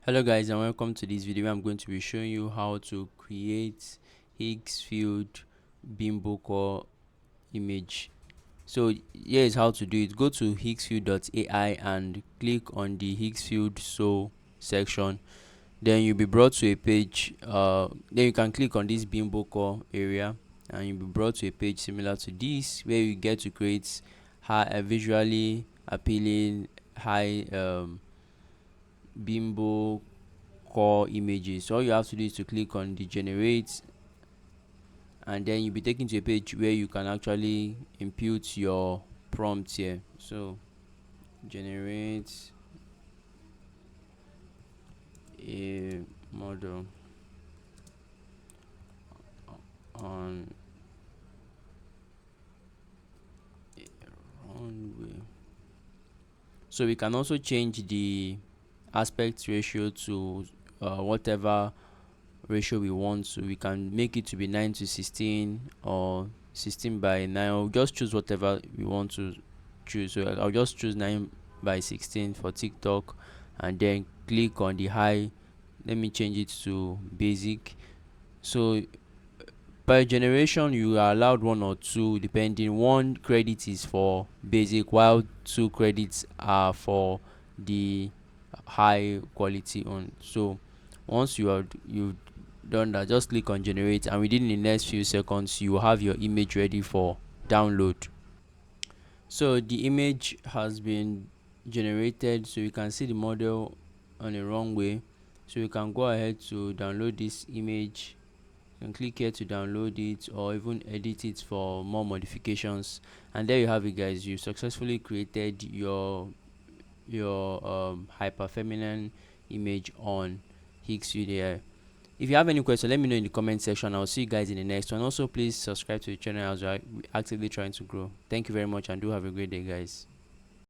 Hello guys and welcome to this video. I'm going to be showing you how to create Higgsfield Bimbocore image. So here is how to do it. Go to higgsfield.ai and click on the Higgsfield so section. Then you'll be brought to a page. Then you can click on this Bimbocore area and you'll be brought to a page similar to this where you get to create visually appealing high bimbo core images. So all you have to do is to click on the generate, and then you'll be taken to a page where you can actually input your prompt here. So generate a model on a runway. So we can also change the aspect ratio to whatever ratio we want. So we can make it to be 9 to 16 or 16 by 9. I'll just choose whatever we want to choose. So I'll just choose 9 by 16 for TikTok, and then click on the high. Let me change it to basic. So per generation you are allowed one or two, depending. One credit is for basic while two credits are for the high quality one. So once you've done that, just click on generate, and within the next few seconds you will have your image ready for download. So the image has been generated, so you can see the model on a runway. So you can go ahead to download this image. You can click here to download it or even edit it for more modifications, and there you have it guys. You successfully created your hyper feminine image on Higgsfield AI. If you have any question, let me know in the comment section. I'll see you guys in the next one. Also, please subscribe to the channel as we're actively trying to grow. Thank you very much and do have a great day guys.